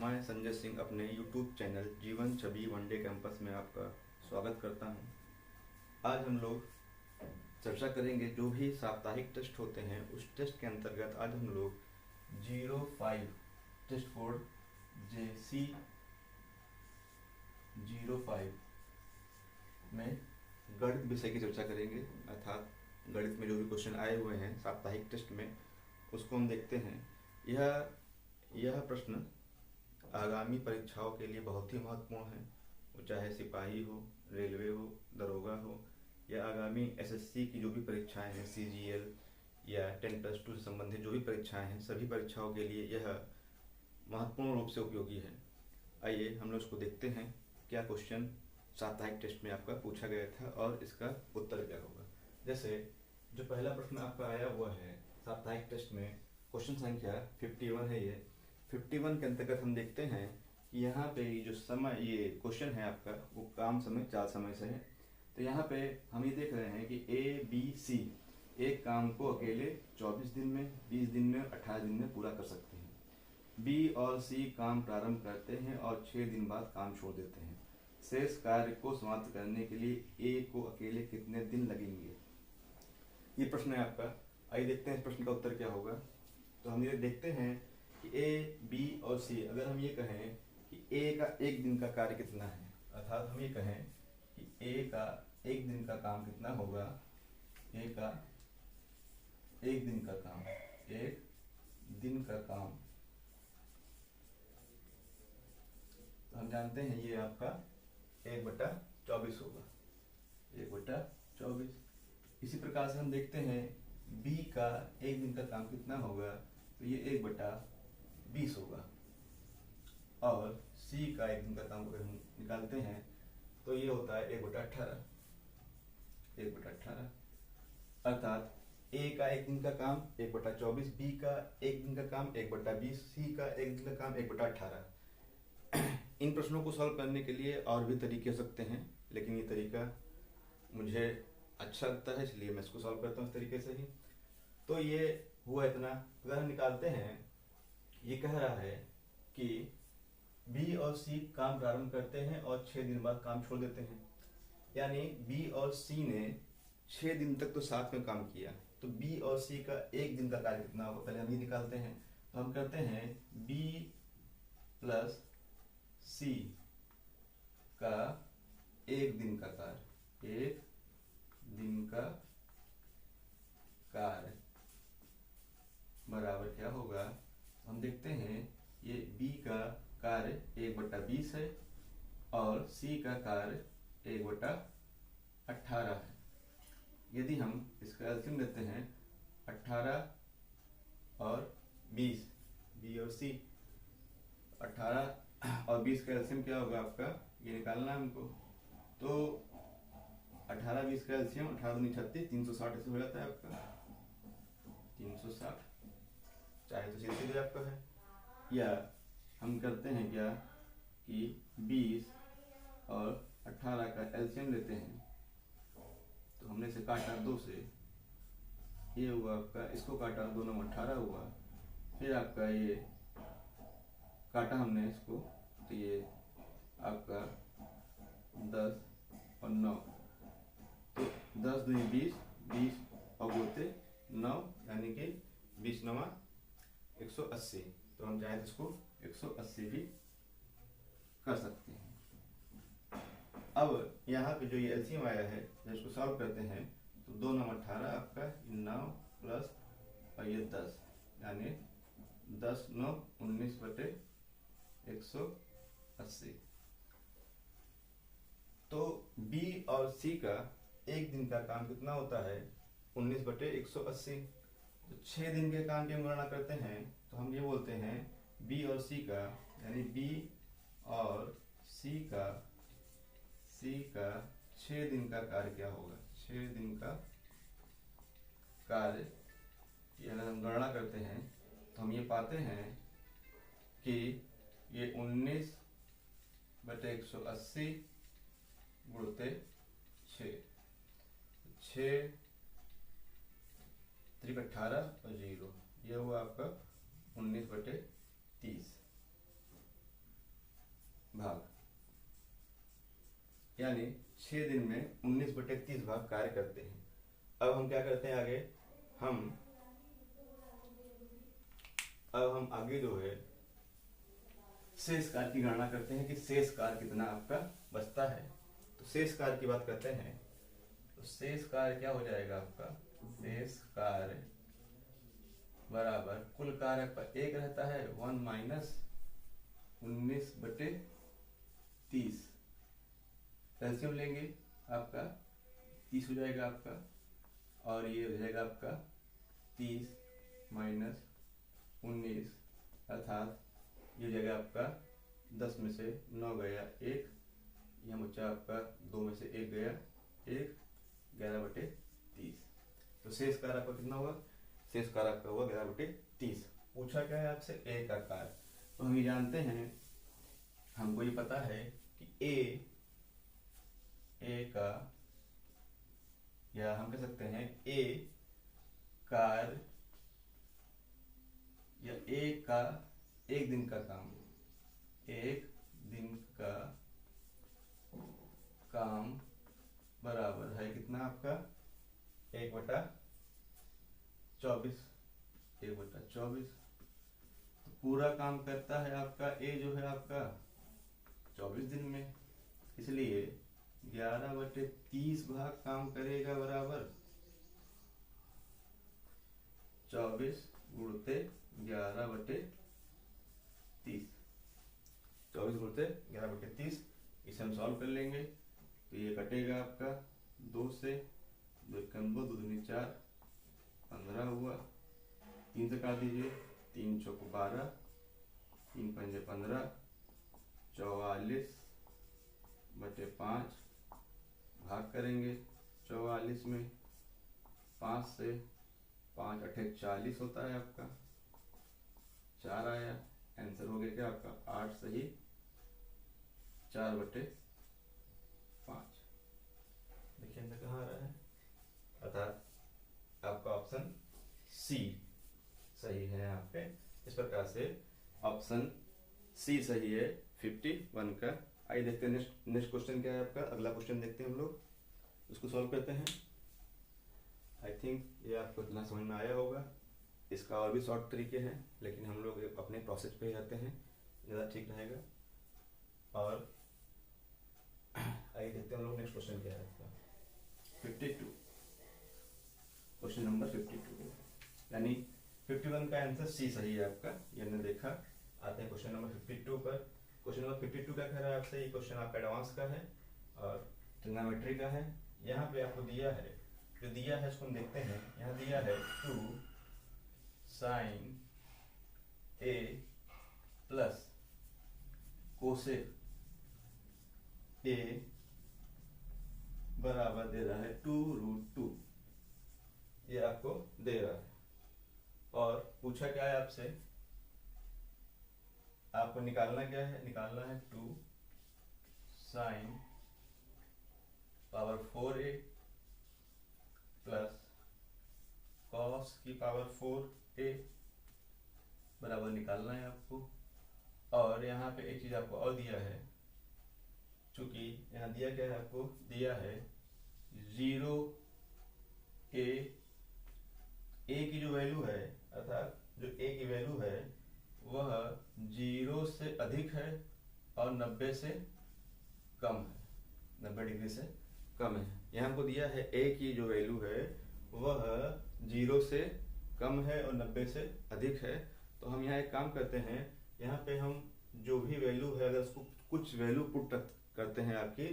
मैं संजय सिंह अपने YouTube channel जीवन छवि वनडे कैंपस में आपका स्वागत करता हूं। आज हम लोग चर्चा करेंगे जो भी साप्ताहिक टेस्ट होते हैं उस टेस्ट के अंतर्गत आज हम लोग 05 टेस्ट कोड JC05 में गणित विषय की चर्चा करेंगे। अर्थात गणित में जो भी क्वेश्चन आए हुए हैं साप्ताहिक टेस्ट में उसको हम देखते हैं। यह प्रश्न आगामी परीक्षाओं के लिए बहुत ही महत्वपूर्ण है। वो चाहे सिपाही हो, रेलवे हो, दरोगा हो या आगामी SSC की जो भी परीक्षाएं हैं, CGL या 10+2 से संबंधित जो भी परीक्षाएं हैं, सभी परीक्षाओं के लिए यह महत्वपूर्ण रूप से उपयोगी है। आइए हम लोग इसको देखते हैं क्या क्वेश्चन साप्ताहिक टेस्ट में आपका पूछा गया था और इसका उत्तर क्या होगा। जैसे जो पहला प्रश्न आपका आया हुआ है साप्ताहिक टेस्ट में, क्वेश्चन संख्या 51 है। ये 51 के अंतर्गत हम देखते हैं कि यहाँ पे जो समय ये क्वेश्चन है आपका वो काम समय 4 समय से है। तो यहाँ पे हम ये देख रहे हैं कि ABC एक काम को अकेले 24 दिन में, 20 दिन में, 18 दिन में पूरा कर सकते हैं। B और C काम प्रारंभ करते हैं और 6 दिन बाद काम छोड़ देते हैं। शेष कार्य को समाप्त करने के लिए A को अकेले कितने दिन लगेंगे, ये प्रश्न है आपका। आइए देखते हैं इस प्रश्न का उत्तर क्या होगा। तो हम ये देखते हैं कि A, B और C, अगर हम ये कहें कि A का एक दिन का कार्य कितना है, अर्थात हम ये कहें कि A का एक दिन का काम कितना होगा, A का एक दिन का काम, एक दिन का काम, तो हम जानते हैं ये आपका 1/24 होगा, 1/24। इसी प्रकार से हम देखते हैं B का एक दिन का काम कितना होगा, तो ये 1/20 होगा। और C का एक दिन का काम अगर हम निकालते हैं तो ये होता है 1/18, 1/18। अर्थात A का एक दिन का काम 1/24, B का एक दिन का काम 1/20, C का एक दिन का काम 1/18। इन प्रश्नों को सॉल्व करने के लिए और भी तरीके हो सकते हैं, लेकिन ये तरीका मुझे अच्छा लगता है इसलिए मैं इसको सॉल्व करता हूँ इस तरीके से ही। तो ये हुआ इतना। अगर हम निकालते हैं, ये कह रहा है कि B और C काम प्रारंभ करते हैं और 6 दिन बाद काम छोड़ देते हैं, यानी B और C ने 6 दिन तक तो साथ में काम किया। तो B और C का एक दिन का कार्य कितना होगा, पहले हम ये निकालते हैं। तो हम करते हैं B प्लस C का एक दिन का कार्य, एक दिन का कार्य बराबर क्या होगा। हम देखते हैं ये B का कार्य 1/20 है और C का कार्य 1/18 है। यदि हम इसका एलसीएम लेते हैं 18 और 20, B और C, 18 और 20 का एलसीएम क्या होगा आपका, ये निकालना है हमको। तो 18-20 का एलसीएम 18×2 = 36, 360 ऐसे हो जाता है आपका 360। चाहे तो सीधे आपका है, या हम करते हैं क्या कि 20 और 18 का एलसीएम लेते हैं। तो हमने इसे काटा 2 से, ये हुआ आपका, इसको काटा 2 9 18 हुआ। फिर आपका ये काटा हमने इसको, तो ये आपका 10 और 9, तो 10 दूनी 20, 20 और बोलते 9, यानी कि 20 9 180। तो हम चाहे इसको 180 भी कर सकते हैं। अब यहाँ पे जो ये एलसीएम आया है, जब इसको सॉल्व करते हैं तो 2 9 18 आपका 9 प्लस और ये 10, यानी 10 9 19/180। तो B और C का एक दिन का काम कितना होता है, 19/180। तो 6 दिन के काम की हम गणना करते हैं तो हम ये बोलते हैं B और C का, यानी B और C का 6 दिन का कार्य क्या होगा, 6 दिन का कार्य की अगर हम गणना करते हैं तो हम ये पाते हैं कि ये 19/180 गुणते 6, 6 3 18 और 0, यह हुआ आपका 19/30। भाग, यानी 6 दिन में 19/30 भाग कार्य करते हैं। अब हम क्या करते हैं आगे, अब हम आगे जो है शेष कार्य की गणना करते हैं कि शेष कार्य कितना आपका बचता है। तो शेष कार्य की बात करते हैं, तो शेष कार्य क्या हो जाएगा आपका, शेष कार्य बराबर कुल कार्य आपका 1 रहता है 1 माइनस 19/30, एलसीएम लेंगे आपका 30 हो जाएगा आपका, और ये हो जाएगा आपका 30 माइनस 19, अर्थात ये हो जाएगा आपका 10 में से 9 गया 1, यहाँ बच्चा आपका 2 में से 1 गया 1, 11/30। तो शेष कार्य आपका कितना होगा, शेष कार्य आपका हुआ 11/30। पूछा क्या है आपसे, ए का कार्य। तो हम ये जानते हैं, हमको ये पता है कि ए का, या हम कह सकते हैं ए कार्य, या ए का 1 दिन का काम, 1 दिन का काम बराबर है कितना आपका 1/24, 1/24। तो पूरा काम करता है आपका ए जो है आपका 24 दिन में, इसलिए 11/30 भाग काम करेगा बराबर 24 गुणते 11/30, 24 गुणते 11/30। इसे हम सॉल्व कर लेंगे तो ये कटेगा आपका 2 से, 2 एकम 2, 2 दूनी 4, 15 हुआ, 3 से काट दीजिए, 3 चौक 12, 3 पंजे 15, 44/5 भाग करेंगे 44 में, 5 से, 5 8 40 होता है आपका, 4 आया, आंसर हो गया क्या आपका 8 सही 4/5। देखिए आंसर कहाँ आ रहा है, अर्थात आपका ऑप्शन सी सही है यहाँ पे। इस प्रकार से ऑप्शन सी सही है 51 का। आइए देखते हैं नेक्स्ट क्वेश्चन क्या है आपका। अगला क्वेश्चन देखते हैं हम लोग, उसको सॉल्व करते हैं। आई थिंक ये आपको इतना समझ में आया होगा। इसका और भी शॉर्ट तरीके हैं, लेकिन हम लोग अपने प्रोसेस पे ही रहते हैं, ज़्यादा ठीक रहेगा। और आइए देखते हैं हम लोग नेक्स्ट क्वेश्चन क्या है आपका 52, क्वेश्चन नंबर 52, यानी 51 का आंसर सी सही है आपका, ये हमने देखा। आते हैं क्वेश्चन नंबर 52 पर। क्वेश्चन नंबर 52 क्या कह रहा है आपसे, ये क्वेश्चन आपका एडवांस का है और ट्रिग्नोमेट्री का है। यहाँ पे आपको दिया है, जो दिया है उसको हम देखते हैं। यहाँ दिया है 2 sin a plus cosec a बराबर दे रहा है 2√2, ये आपको दे रहा है। और पूछा क्या है आपसे, आपको निकालना क्या है, निकालना है 2 sin power 4a plus cos की पावर 4a बराबर निकालना है आपको। और यहाँ पे एक चीज आपको और दिया है, चूंकि यहाँ दिया क्या है आपको, दिया है 0a, a की जो वैल्यू है, अर्थात जो a की वैल्यू है वह 0 से अधिक है और 90 से कम है, 90 डिग्री से कम है। यहाँ हमको दिया है a की जो वैल्यू है वह 0 से कम है और 90 से अधिक है। तो हम यहाँ एक काम करते हैं, यहाँ पे हम जो भी वैल्यू है, अगर उसको कुछ वैल्यू पुट करते हैं आपकी,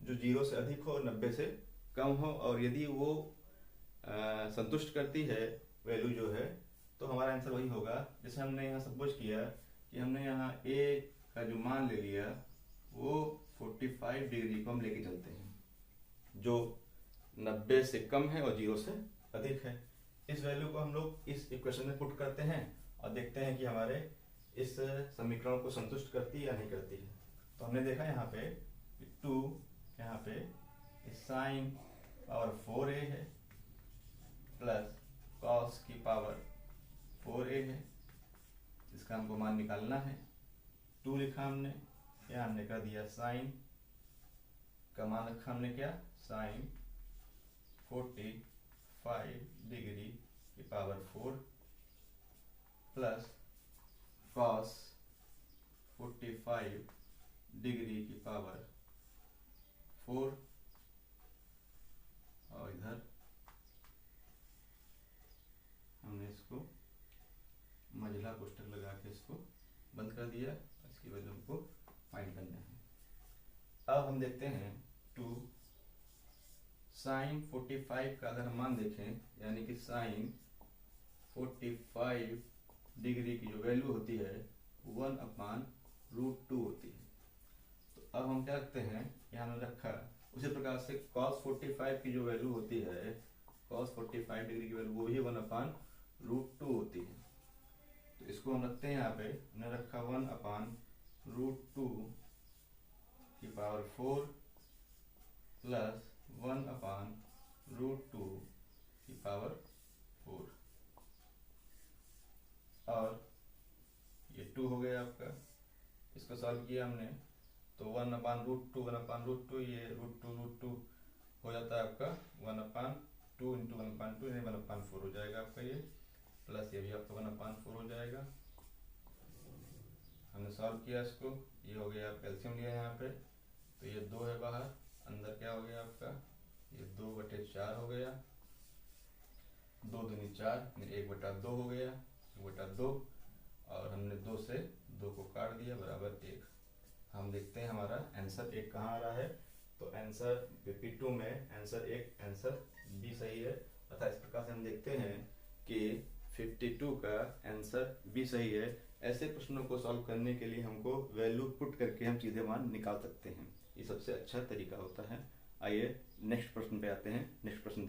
जो 0 से अधिक हो और 90 से कम हो, और यदि वो संतुष्ट करती है वैल्यू जो है, तो हमारा आंसर वही होगा। जैसे हमने यहाँ सपोज किया कि हमने यहाँ a का जो मान ले लिया वो 45 डिग्री को हम लेके चलते हैं, जो 90 से कम है और 0 से अधिक है। इस वैल्यू को हम लोग इस इक्वेशन में पुट करते हैं और देखते हैं कि हमारे इस समीकरण को संतुष्ट करती है या नहीं करती है। तो हमने देखा यहाँ पे 2, यहाँ पे साइन पावर 4a है प्लस कॉस की पावर 4a है, इसका हमको मान निकालना है। 2 लिखा हमने, यहाँ हमने कर दिया साइन का मान रखा हमने क्या, साइन 45 डिग्री की पावर 4 प्लस कॉस 45 डिग्री की पावर 4 और इधर हमने इसको मझला कोष्ठक लगा के इसको बंद कर दिया। इसकी वैल्यू हमको फाइंड करना है। अब हम देखते हैं 2 साइन 45 का अगर हम मान देखें, यानी कि साइन 45 डिग्री की जो वैल्यू होती है 1/√2 होती है। तो अब हम क्या रखते हैं, यहाँ हमने रखा उसी प्रकार से cos 45 की जो वैल्यू होती है, cos 45 डिग्री की वैल्यू वो भी 1/√2 होती है। तो इसको हम रखते हैं, यहाँ पे हमने रखा 1/√2 की पावर 4 प्लस 1/√2 की पावर 4 और ये 2 हो गया आपका। इसको सॉल्व किया हमने तो 1/√2 ये √2 हो जाता है आपका 1/2 इंटू 1/2 यानी 1/4 हो जाएगा आपका ये, प्लस ये भी आपका 1/4 हो जाएगा। हमने सॉल्व किया इसको, ये हो गया, कैल्शियम लिया यहाँ पे तो ये 2 है बाहर, अंदर क्या हो गया आपका, ये 2/4 हो गया, 2 दूनी 4 1/2 हो गया, 1/2 और हमने 2 से 2 को काट दिया बराबर 1। हम देखते हैं हमारा आंसर 1 कहाँ आ रहा है। तो आंसर P2 में आंसर 1 आंसर बी सही है। अतः इस प्रकार से हम देखते हैं कि 52 का आंसर बी सही है। ऐसे प्रश्नों को सॉल्व करने के लिए हमको वैल्यू पुट करके हम सीधे मान निकाल सकते हैं, ये सबसे अच्छा तरीका होता है। आइए नेक्स्ट प्रश्न पे आते हैं। नेक्स्ट प्रश्न